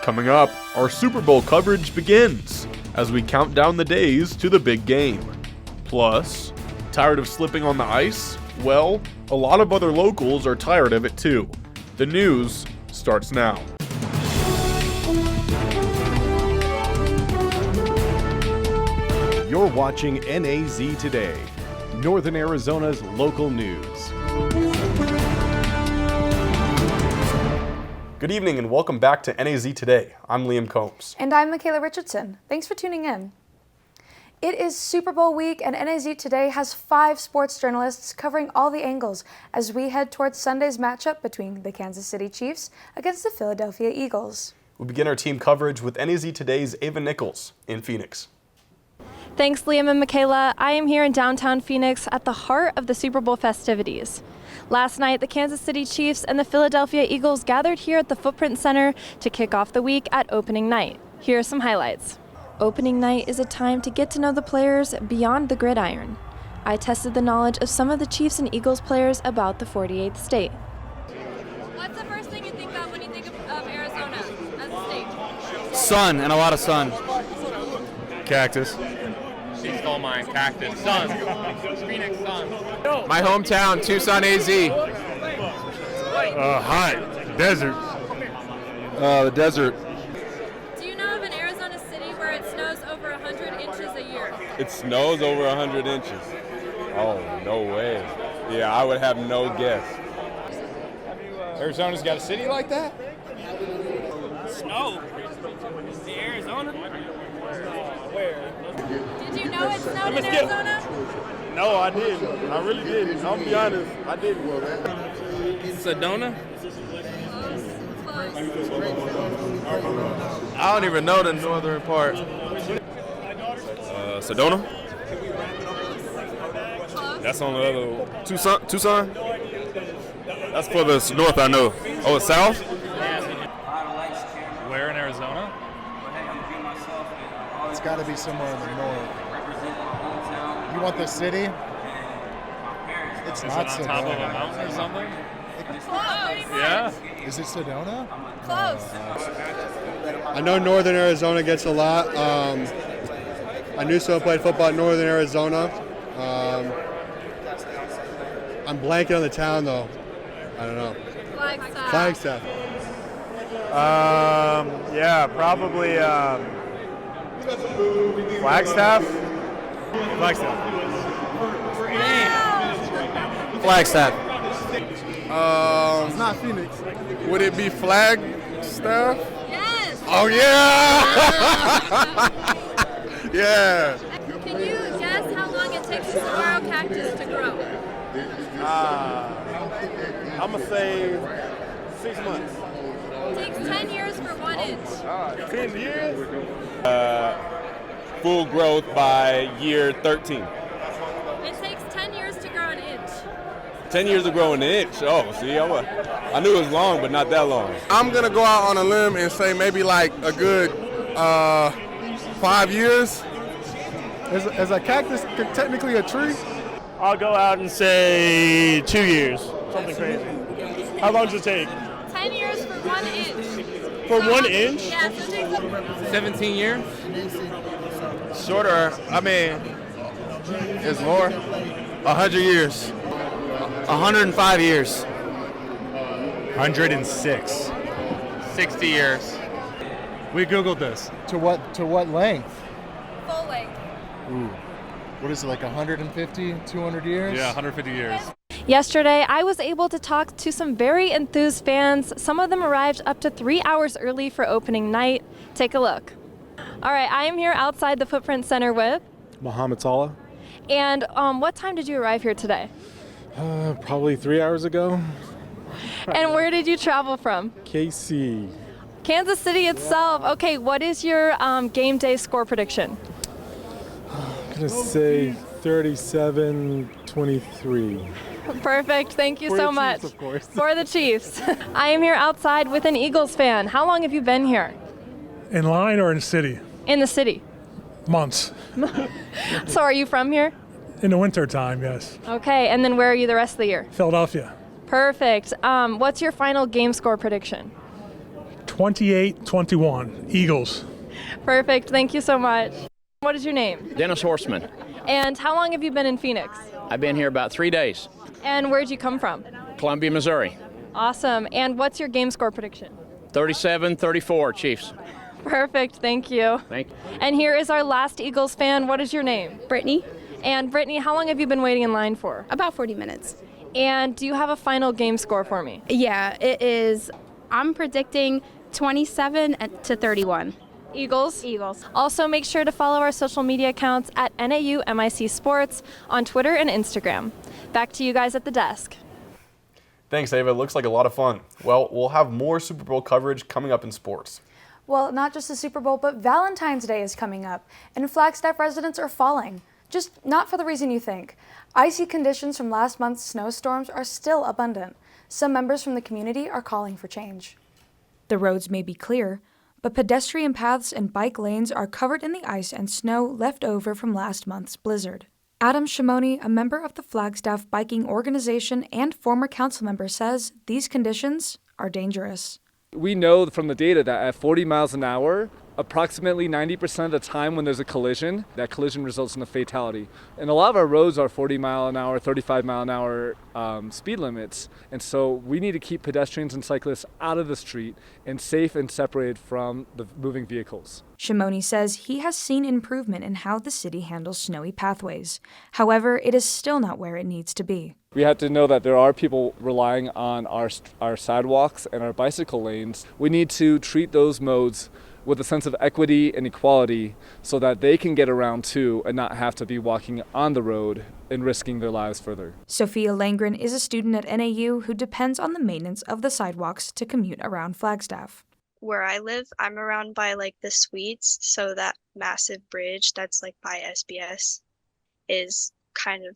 Coming up, our Super Bowl coverage begins as we count down the days to the big game. Plus, tired of slipping on the ice? Well, a lot of other locals are tired of it too. The news starts now. You're watching NAZ Today, Northern Arizona's local news. Good evening and welcome back to NAZ Today. I'm Liam Combs. And I'm Michaela Richardson. Thanks for tuning in. It is Super Bowl week and NAZ Today has 5 sports journalists covering all the angles as we head towards Sunday's matchup between the Kansas City Chiefs against the Philadelphia Eagles. We begin our team coverage with NAZ Today's Ava Nichols in Phoenix. Thanks, Liam and Michaela. I am here in downtown Phoenix at the heart of the Super Bowl festivities. Last night, the Kansas City Chiefs and the Philadelphia Eagles gathered here at the Footprint Center to kick off the week at opening night. Here are some highlights. Opening night is a time to get to know the players beyond the gridiron. I tested the knowledge of some of the Chiefs and Eagles players about the 48th state. What's the first thing you think of when you think of Arizona as a state? Sun, and a lot of sun. Cactus. She stole mine. Cactus. Sun. Phoenix Sun. My hometown, Tucson, AZ. Hot. Desert. The desert. Do you know of an Arizona city where it snows over 100 inches a year? It snows over 100 inches. Oh, no way. Yeah, I would have no guess. Arizona's got a city like that? Snow? The Arizona? Where? Did you know it snowed in Arizona? No, I didn't. I really didn't. I'll be honest. I didn't. Sedona? Close. I don't even know the northern part. Sedona? Close. That's on the other. Tucson? That's for the north, I know. Oh, it's south? Where in Arizona? It's got to be somewhere in the north. You want the city? It's Is not it on top of a Sedona. mountain or something? Close. Yeah. Is it Sedona? Close. I know Northern Arizona gets a lot. I knew someone played football in Northern Arizona. I'm blanking on the town though. I don't know. Flagstaff. Yeah, probably Flagstaff. Flagstaff. It's not Phoenix. Would it be Flagstaff? Yes. Oh, yeah! Yeah. Can you guess how long it takes a saguaro cactus to grow? I'm going to say 6 months. It takes 10 years for 1 inch. 10 years? Full growth by year 13. It takes 10 years to grow an inch. 10 years to grow an inch. Oh, see, I knew it was long, but not that long. I'm going to go out on a limb and say maybe like a good 5 years. Is a cactus technically a tree? I'll go out and say 2 years. Something crazy. How long does it take? 10 years for 1 inch. For 1 inch? Yeah, so it takes 17 years? Shorter, I mean, it's more. 100 years. 105 years. 106. 60 years. We Googled this. To what length? full length. Ooh. What is it, like 150, 200 years? Yeah, 150 years. Yesterday, I was able to talk to some very enthused fans. Some of them arrived up to 3 hours early for opening night. Take a look. All right, I am here outside the Footprint Center with Muhammad Salah. And what time did you arrive here today? Probably 3 hours ago. And where did you travel from? KC. Kansas City itself. Okay, what is your game day score prediction? I'm going to say 37-23. Perfect. Thank you For so the much. Chiefs, of course. For the Chiefs. I am here outside with an Eagles fan. How long have you been here? In line or in the city? In the city. Months. So are you from here? In the winter time, yes. Okay, and then where are you the rest of the year? Philadelphia. Perfect. What's your final game score prediction? 28-21, Eagles. Perfect. Thank you so much. What is your name? Dennis Horseman. And how long have you been in Phoenix? I've been here about 3 days. And where'd you come from? Columbia, Missouri. Awesome. And what's your game score prediction? 37-34, Chiefs. Perfect. Thank you. Thank you. And here is our last Eagles fan. What is your name? Brittany. And Brittany, how long have you been waiting in line for? About 40 minutes. And do you have a final game score for me? Yeah, it is, I'm predicting 27-31. Eagles? Eagles. Also, make sure to follow our social media accounts at NAU MIC Sports on Twitter and Instagram. Back to you guys at the desk. Thanks, Ava. It looks like a lot of fun. Well, we'll have more Super Bowl coverage coming up in sports. Well, not just the Super Bowl, but Valentine's Day is coming up, and Flagstaff residents are falling. Just not for the reason you think. Icy conditions from last month's snowstorms are still abundant. Some members from the community are calling for change. The roads may be clear, but pedestrian paths and bike lanes are covered in the ice and snow left over from last month's blizzard. Adam Shimoni, a member of the Flagstaff Biking Organization and former council member, says these conditions are dangerous. We know from the data that at 40 miles an hour, approximately 90% of the time when there's a collision, that collision results in a fatality. And a lot of our roads are 40 mile an hour, 35 mile an hour speed limits. And so we need to keep pedestrians and cyclists out of the street and safe and separated from the moving vehicles. Shimoni says he has seen improvement in how the city handles snowy pathways. However, it is still not where it needs to be. We have to know that there are people relying on our sidewalks and our bicycle lanes. We need to treat those modes with a sense of equity and equality so that they can get around too and not have to be walking on the road and risking their lives further. Sophia Langren is a student at NAU who depends on the maintenance of the sidewalks to commute around Flagstaff. Where I live, I'm around by like the suites, so that massive bridge that's like by SBS is kind of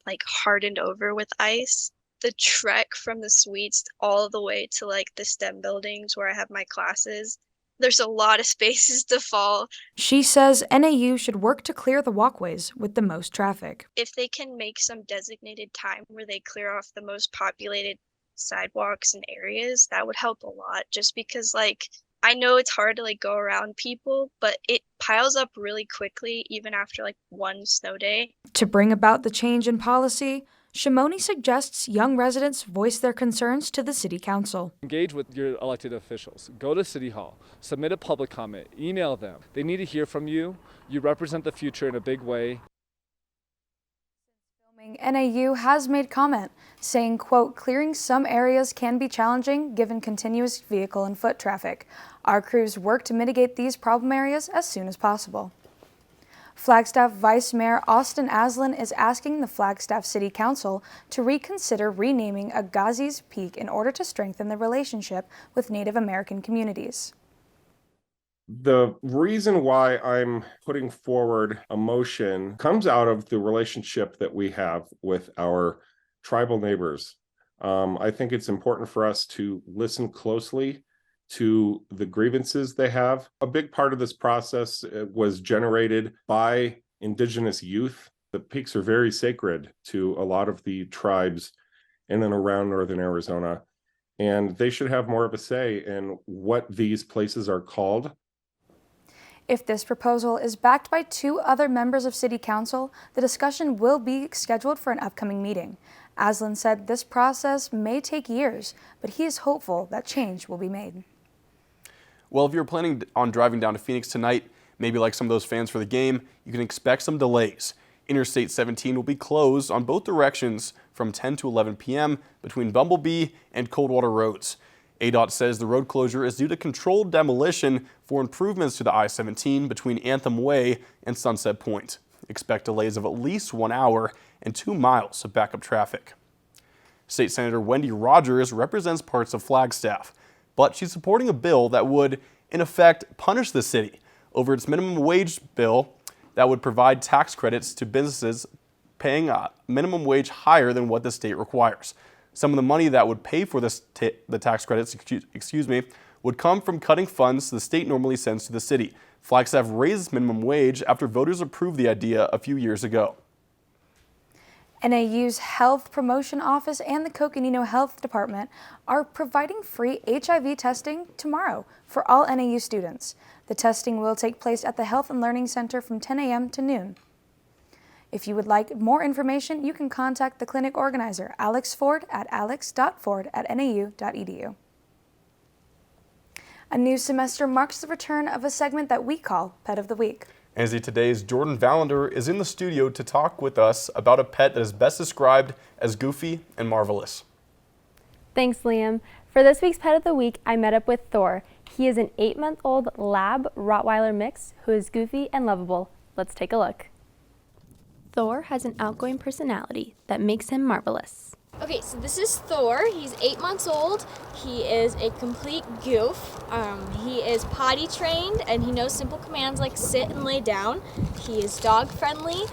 like hardened over with ice. The trek from the suites all the way to like the STEM buildings where I have my classes, there's a lot of spaces to fall. She says NAU should work to clear the walkways with the most traffic. If they can make some designated time where they clear off the most populated sidewalks and areas, that would help a lot, just because like I know it's hard to like go around people, but it piles up really quickly even after like one snow day. To bring about the change in policy, Shimoni suggests young residents voice their concerns to the city council. Engage with your elected officials. Go to City Hall. Submit a public comment. Email them. They need to hear from you. You represent the future in a big way. NAU has made comment, saying, quote, clearing some areas can be challenging given continuous vehicle and foot traffic. Our crews work to mitigate these problem areas as soon as possible. Flagstaff Vice Mayor Austin Aslan is asking the Flagstaff City Council to reconsider renaming Agassiz Peak in order to strengthen the relationship with Native American communities. The reason why I'm putting forward a motion comes out of the relationship that we have with our tribal neighbors. I think it's important for us to listen closely to the grievances they have. A big part of this process was generated by Indigenous youth. The peaks are very sacred to a lot of the tribes in and around northern Arizona, and they should have more of a say in what these places are called. If this proposal is backed by 2 other members of City Council, the discussion will be scheduled for an upcoming meeting. Aslan said this process may take years, but he is hopeful that change will be made. Well, if you're planning on driving down to Phoenix tonight, maybe like some of those fans for the game, you can expect some delays. Interstate 17 will be closed on both directions from 10 to 11 p.m. between Bumblebee and Coldwater Roads. ADOT says the road closure is due to controlled demolition for improvements to the I-17 between Anthem Way and Sunset Point. Expect delays of at least 1 hour and 2 miles of backup traffic. State Senator Wendy Rogers represents parts of Flagstaff, but she's supporting a bill that would, in effect, punish the city over its minimum wage bill that would provide tax credits to businesses paying a minimum wage higher than what the state requires. Some of the money that would pay for the tax credits, would come from cutting funds the state normally sends to the city. Flagstaff raised minimum wage after voters approved the idea a few years ago. NAU's Health Promotion Office and the Coconino Health Department are providing free HIV testing tomorrow for all NAU students. The testing will take place at the Health and Learning Center from 10 a.m. to noon. If you would like more information, you can contact the clinic organizer, Alex Ford, at alex.ford@nau.edu. A new semester marks the return of a segment that we call Pet of the Week. NAZ Today's Jordan Valander is in the studio to talk with us about a pet that is best described as goofy and marvelous. Thanks, Liam. For this week's Pet of the Week, I met up with Thor. He is an 8-month-old Lab Rottweiler mix who is goofy and lovable. Let's take a look. Thor has an outgoing personality that makes him marvelous. Okay, so this is Thor. He's 8 months old. He is a complete goof. He is potty trained and he knows simple commands like sit and lay down. He is dog friendly.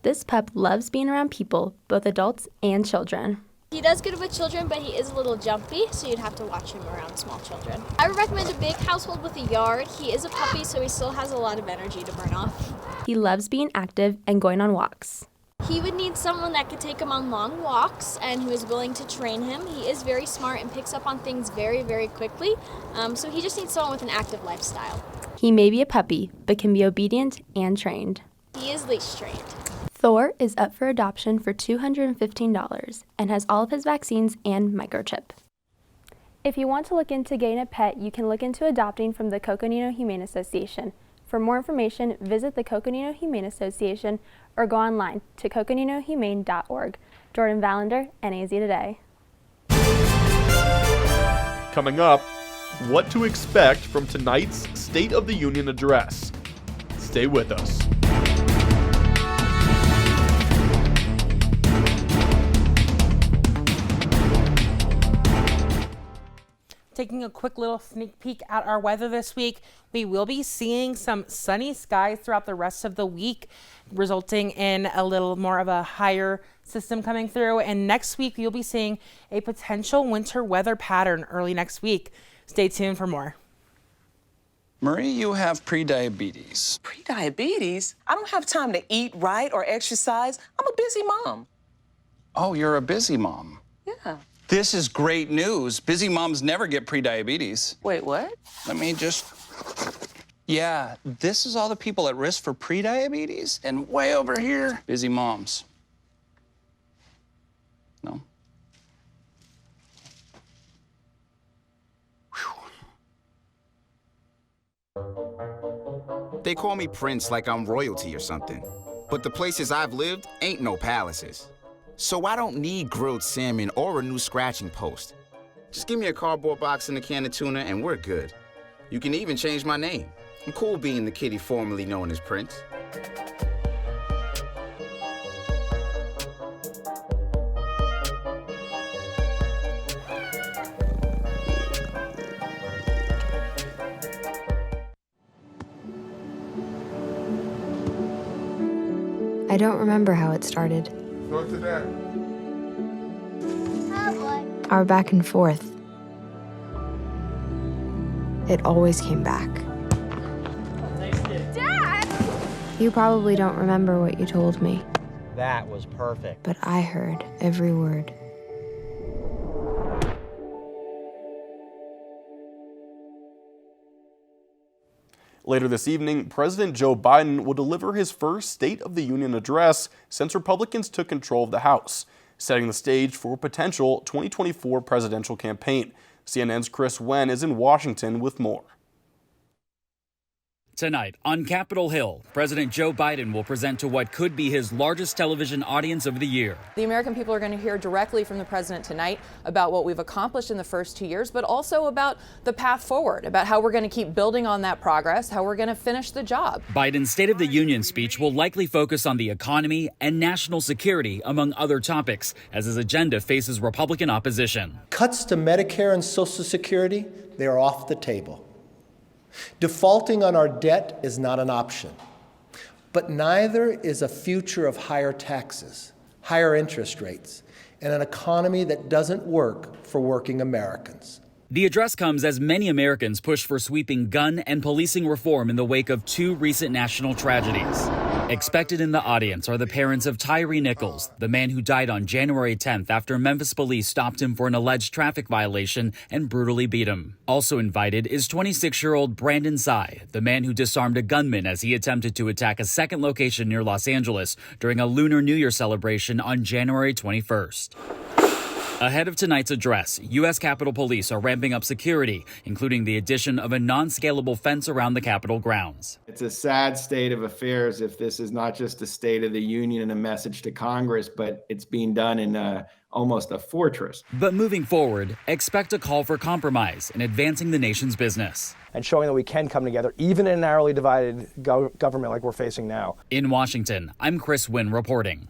This pup loves being around people, both adults and children. He does good with children, but he is a little jumpy, so you'd have to watch him around small children. I would recommend a big household with a yard. He is a puppy, so he still has a lot of energy to burn off. He loves being active and going on walks. He would need someone that could take him on long walks and who is willing to train him. He is very smart and picks up on things very, very quickly, so he just needs someone with an active lifestyle. He may be a puppy, but can be obedient and trained. He is leash trained. Thor is up for adoption for $215 and has all of his vaccines and microchip. If you want to look into getting a pet, you can look into adopting from the Coconino Humane Association. For more information, visit the Coconino Humane Association or go online to coconinohumane.org. Jordan Valander, NAZ Today. Coming up, what to expect from tonight's State of the Union address. Stay with us. Taking a quick little sneak peek at our weather this week, we will be seeing some sunny skies throughout the rest of the week, resulting in a little more of a higher system coming through. And next week, you'll be seeing a potential winter weather pattern early next week. Stay tuned for more. Marie, you have prediabetes. Prediabetes? I don't have time to eat right or exercise. I'm a busy mom. Oh, you're a busy mom. Yeah. This is great news. Busy moms never get prediabetes. Wait, what? Let me just... Yeah, this is all the people at risk for prediabetes, and way over here, busy moms. No? They call me Prince like I'm royalty or something. But the places I've lived ain't no palaces. So I don't need grilled salmon or a new scratching post. Just give me a cardboard box and a can of tuna and we're good. You can even change my name. I'm cool being the kitty formerly known as Prince. I don't remember how it started. Go to that. Our back and forth. It always came back. Dad! You probably don't remember what you told me, That was perfect. but I heard every word. Later this evening, President Joe Biden will deliver his first State of the Union address since Republicans took control of the House, setting the stage for a potential 2024 presidential campaign. CNN's Chris Wen is in Washington with more. Tonight on Capitol Hill, President Joe Biden will present to what could be his largest television audience of the year. The American people are going to hear directly from the president tonight about what we've accomplished in the first 2 years, but also about the path forward, about how we're going to keep building on that progress, how we're going to finish the job. Biden's State of the Union speech will likely focus on the economy and national security, among other topics, as his agenda faces Republican opposition. Cuts to Medicare and Social Security, they are off the table. Defaulting on our debt is not an option, but neither is a future of higher taxes, higher interest rates, and an economy that doesn't work for working Americans. The address comes as many Americans push for sweeping gun and policing reform in the wake of two recent national tragedies. Expected in the audience are the parents of Tyree Nichols, the man who died on January 10th after Memphis police stopped him for an alleged traffic violation and brutally beat him. Also invited is 26-year-old Brandon Tsai, the man who disarmed a gunman as he attempted to attack a second location near Los Angeles during a Lunar New Year celebration on January 21st. Ahead of tonight's address, U.S. Capitol Police are ramping up security, including the addition of a non-scalable fence around the Capitol grounds. It's a sad state of affairs if this is not just a State of the Union and a message to Congress, but it's being done in almost a fortress. But moving forward, expect a call for compromise in advancing the nation's business. And showing that we can come together, even in a narrowly divided government like we're facing now. In Washington, I'm Chris Wynn reporting.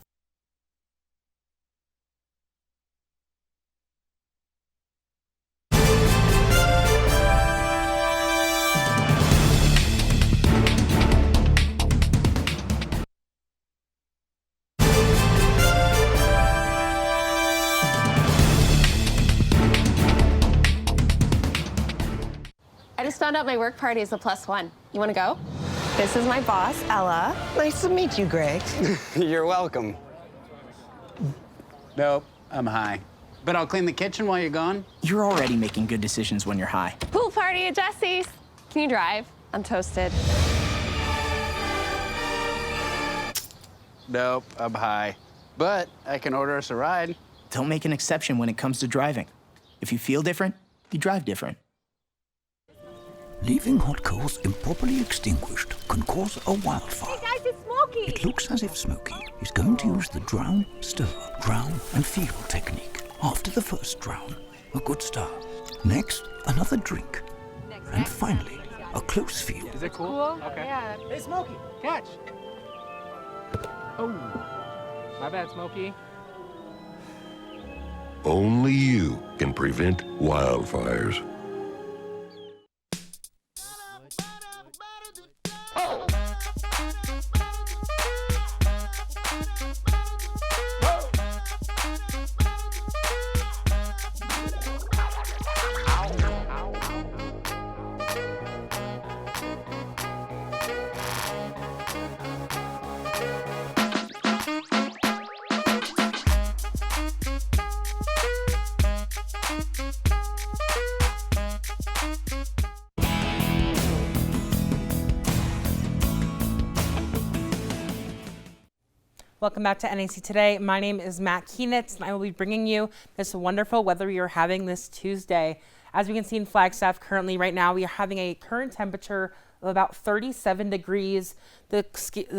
I just found out my work party is a +1. You want to go? This is my boss, Ella. Nice to meet you, Greg. You're welcome. Nope, I'm high. But I'll clean the kitchen while you're gone. You're already making good decisions when you're high. Pool party at Jesse's. Can you drive? I'm toasted. Nope, I'm high. But I can order us a ride. Don't make an exception when it comes to driving. If you feel different, you drive different. Leaving hot coals improperly extinguished can cause a wildfire. Hey guys, it's Smokey! It looks as if Smokey is going to use the drown, stir, drown, and feel technique. After the first drown, a good start. Next, another drink. And finally, a close feel. Is it cool? Okay. Yeah. Hey, Smokey, catch! Oh, my bad, Smokey. Only you can prevent wildfires. Welcome back to NAC Today. My name is Matt Keenitz, and I will be bringing you this wonderful weather you're having this Tuesday. As we can see in Flagstaff currently right now, we are having a current temperature of about 37 degrees. The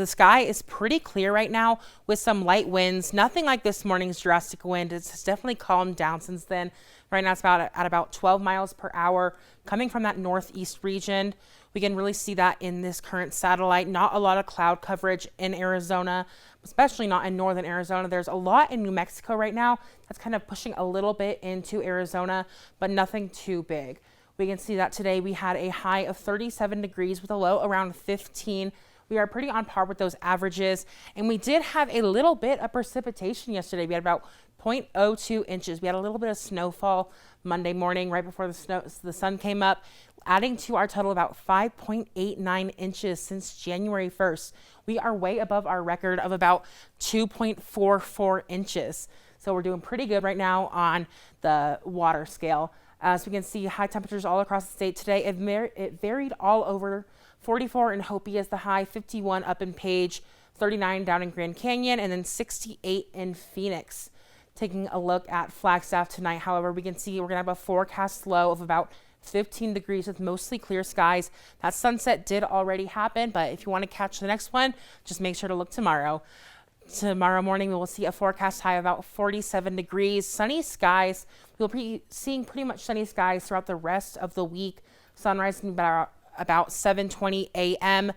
sky is pretty clear right now with some light winds. Nothing like this morning's drastic wind. It's definitely calmed down since then. Right now it's at about 12 miles per hour coming from that northeast region. We can really see that in this current satellite. Not a lot of cloud coverage in Arizona, especially not in northern Arizona. There's a lot in New Mexico right now that's kind of pushing a little bit into Arizona, but nothing too big. We can see that today we had a high of 37 degrees with a low around 15. We are pretty on par with those averages, and we did have a little bit of precipitation yesterday. We had about 0.02 inches. We had a little bit of snowfall Monday morning right before the sun came up, adding to our total about 5.89 inches since January 1st. We are way above our record of about 2.44 inches. So we're doing pretty good right now on the water scale. As we can see, high temperatures all across the state today. It varied all over. 44 in Hopi is the high, 51 up in Page, 39 down in Grand Canyon, and then 68 in Phoenix. Taking a look at Flagstaff tonight, however, we can see we're going to have a forecast low of about 15 degrees with mostly clear skies. That sunset did already happen, but if you want to catch the next one, just make sure to look tomorrow. Tomorrow morning, we will see a forecast high of about 47 degrees. Sunny skies. We'll be seeing pretty much sunny skies throughout the rest of the week. Sunrise will be about 7:20 a.m.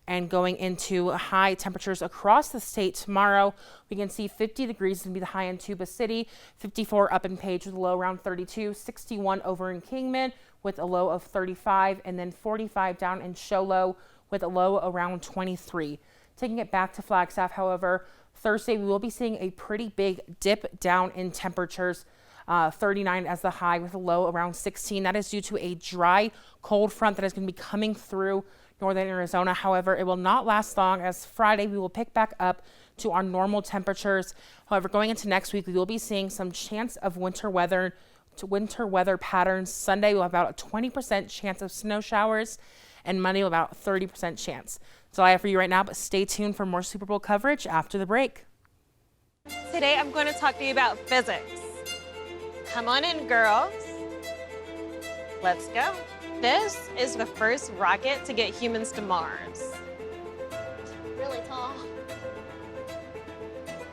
and going into high temperatures across the state tomorrow. We can see 50 degrees to be the high in Tuba City, 54 up in Page with a low around 32, 61 over in Kingman with a low of 35, and then 45 down in Show Low with a low around 23. Taking it back to Flagstaff, however, Thursday we will be seeing a pretty big dip down in temperatures. 39 as the high with a low around 16. That is due to a dry, cold front that is going to be coming through northern Arizona. However, it will not last long, as Friday we will pick back up to our normal temperatures. However, going into next week, we will be seeing some chance of winter weather patterns. Sunday, we'll have about a 20% chance of snow showers, and Monday, we'll have about a 30% chance. That's all I have for you right now, but stay tuned for more Super Bowl coverage after the break. Today, I'm going to talk to you about physics. Come on in, girls. Let's go. This is the first rocket to get humans to Mars. Really tall.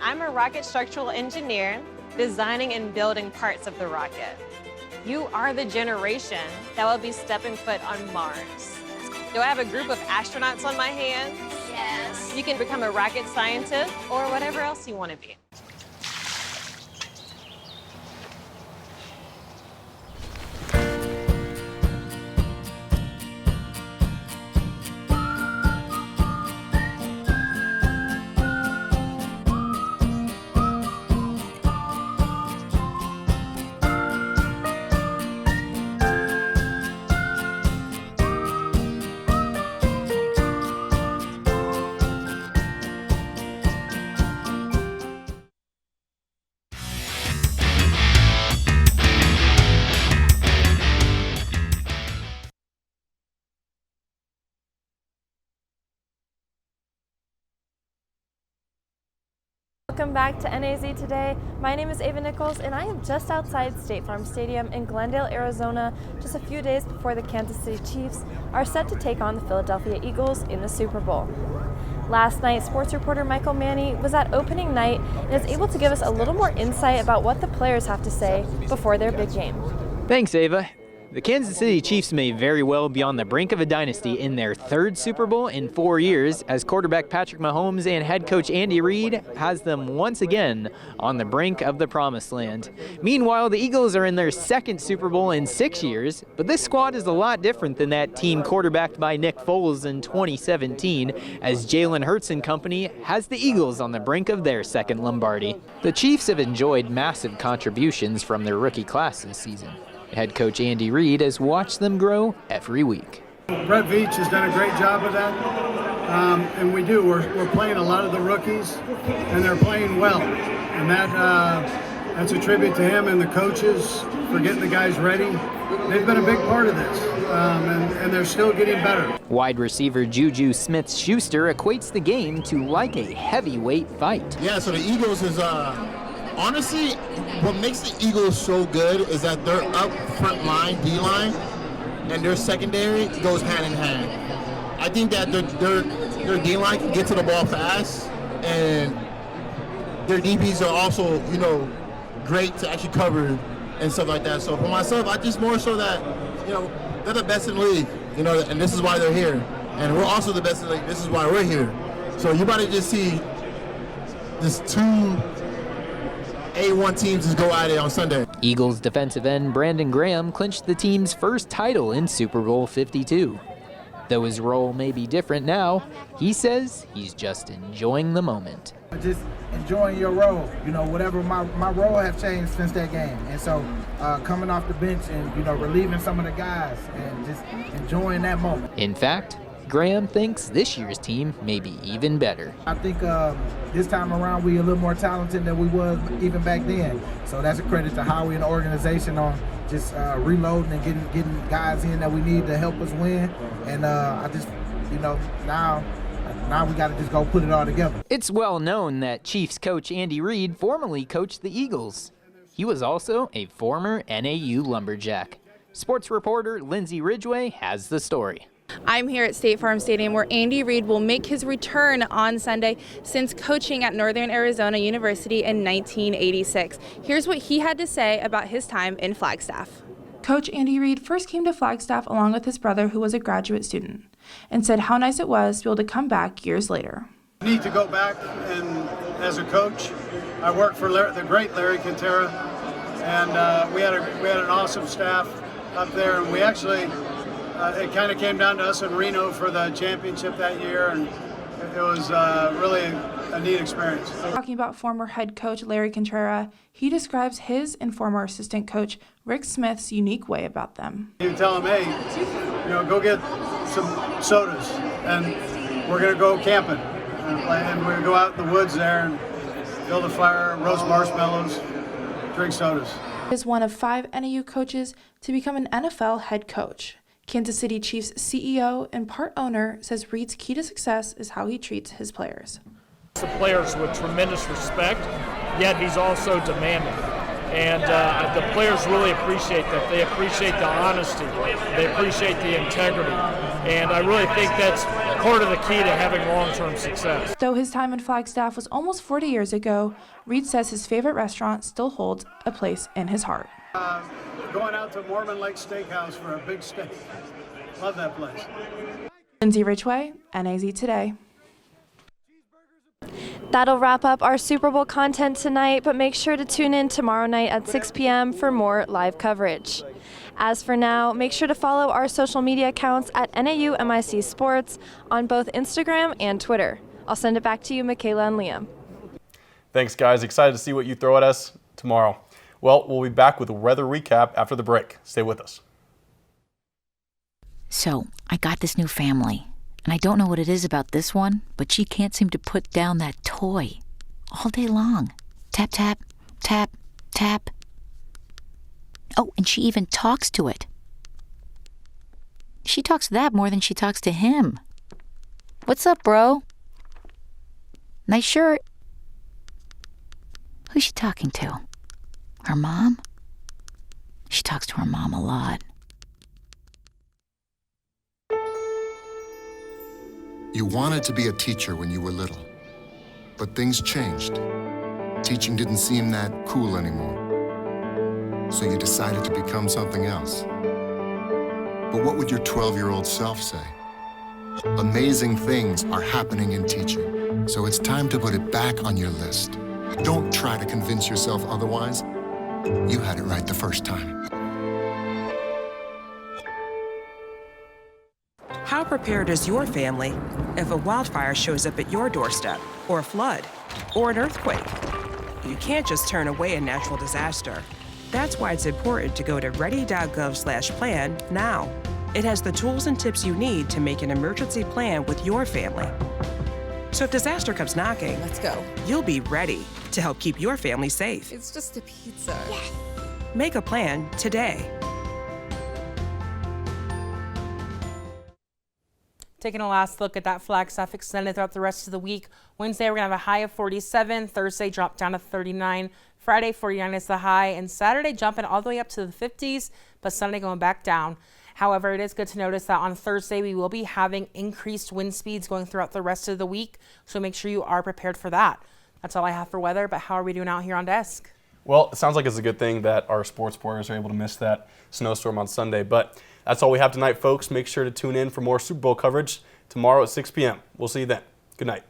I'm a rocket structural engineer, designing and building parts of the rocket. You are the generation that will be stepping foot on Mars. Do I have a group of astronauts on my hands? Yes. You can become a rocket scientist or whatever else you want to be. Welcome back to NAZ Today. My name is Ava Nichols, and I am just outside State Farm Stadium in Glendale, Arizona, just a few days before the Kansas City Chiefs are set to take on the Philadelphia Eagles in the Super Bowl. Last night, sports reporter Michael Manny was at opening night and is able to give us a little more insight about what the players have to say before their big game. Thanks, Ava. The Kansas City Chiefs may very well be on the brink of a dynasty in their third Super Bowl in 4 years, as quarterback Patrick Mahomes and head coach Andy Reid has them once again on the brink of the promised land. Meanwhile, the Eagles are in their second Super Bowl in 6 years, but this squad is a lot different than that team quarterbacked by Nick Foles in 2017, as Jalen Hurts and company has the Eagles on the brink of their second Lombardi. The Chiefs have enjoyed massive contributions from their rookie class this season. Head coach Andy Reid has watched them grow every week. Brett Veach has done a great job of that, and we're playing a lot of the rookies, and they're playing well, and that's a tribute to him and the coaches for getting the guys ready. They've been a big part of this, and they're still getting better. Wide receiver Juju Smith-Schuster equates the game to like a heavyweight fight. Yeah, so the Eagles is honestly, what makes the Eagles so good is that their up front line, D-line, and their secondary goes hand in hand. I think that their D-line can get to the ball fast, and their DBs are also, great to actually cover and stuff like that. So for myself, I just more so that, they're the best in the league, and this is why they're here. And we're also the best in the league. This is why we're here. So you might just see this two A1 teams just go at it on Sunday. Eagles defensive end Brandon Graham clinched the team's first title in Super Bowl 52. Though his role may be different now, he says he's just enjoying the moment. Just enjoying your role. Whatever my role have changed since that game. And so coming off the bench and, relieving some of the guys and just enjoying that moment. In fact, Graham thinks this year's team may be even better. I think this time around we're a little more talented than we was even back then. So that's a credit to Howie and the organization on just reloading and getting guys in that we need to help us win. And I just, now we got to just go put it all together. It's well known that Chiefs coach Andy Reid formerly coached the Eagles. He was also a former NAU Lumberjack. Sports reporter Lindsay Ridgway has the story. I'm here at State Farm Stadium where Andy Reid will make his return on Sunday since coaching at Northern Arizona University in 1986. Here's what he had to say about his time in Flagstaff. Coach Andy Reid first came to Flagstaff along with his brother, who was a graduate student, and said how nice it was to be able to come back years later. I need to go back, and as a coach, I worked for the great Larry Quintera, and we had an awesome staff up there, and we actually it kind of came down to us in Reno for the championship that year, and it was really a neat experience. Talking about former head coach Larry Contreras, he describes his and former assistant coach Rick Smith's unique way about them. You tell them, hey, go get some sodas, and we're going to go camping. And we're going to go out in the woods there and build a fire, roast marshmallows, drink sodas. He is one of 5 NAU coaches to become an NFL head coach. Kansas City Chiefs CEO and part owner says Reed's key to success is how he treats his players. The players with tremendous respect, yet he's also demanding. And the players really appreciate that. They appreciate the honesty. They appreciate the integrity. And I really think that's part of the key to having long-term success. Though his time in Flagstaff was almost 40 years ago, Reed says his favorite restaurant still holds a place in his heart. Going out to Mormon Lake Steakhouse for a big steak. Love that place. Lindsay Ridgway, NAZ Today. That'll wrap up our Super Bowl content tonight, but make sure to tune in tomorrow night at 6 p.m. for more live coverage. As for now, make sure to follow our social media accounts at NAU MIC Sports on both Instagram and Twitter. I'll send it back to you, Michaela and Liam. Thanks, guys. Excited to see what you throw at us tomorrow. Well, we'll be back with a weather recap after the break. Stay with us. So, I got this new family, and I don't know what it is about this one, but she can't seem to put down that toy all day long. Tap, tap, tap, tap. Oh, and she even talks to it. She talks to that more than she talks to him. What's up, bro? Nice shirt. Who's she talking to? Her mom? She talks to her mom a lot. You wanted to be a teacher when you were little, but things changed. Teaching didn't seem that cool anymore, so you decided to become something else. But what would your 12-year-old self say? Amazing things are happening in teaching, so it's time to put it back on your list. Don't try to convince yourself otherwise. You had it right the first time. How prepared is your family if a wildfire shows up at your doorstep, or a flood, or an earthquake? You can't just turn away a natural disaster. That's why it's important to go to ready.gov/plan now. It has the tools and tips you need to make an emergency plan with your family. So if disaster comes knocking, let's go. You'll be ready to help keep your family safe. It's just a pizza. Yes. Make a plan today. Taking a last look at that Flagstaff extended throughout the rest of the week. Wednesday, we're going to have a high of 47. Thursday, drop down to 39. Friday, 49 is the high. And Saturday, jumping all the way up to the 50s, but Sunday going back down. However, it is good to notice that on Thursday, we will be having increased wind speeds going throughout the rest of the week. So make sure you are prepared for that. That's all I have for weather, but how are we doing out here on desk? Well, it sounds like it's a good thing that our sports reporters are able to miss that snowstorm on Sunday. But that's all we have tonight, folks. Make sure to tune in for more Super Bowl coverage tomorrow at 6 p.m. We'll see you then. Good night.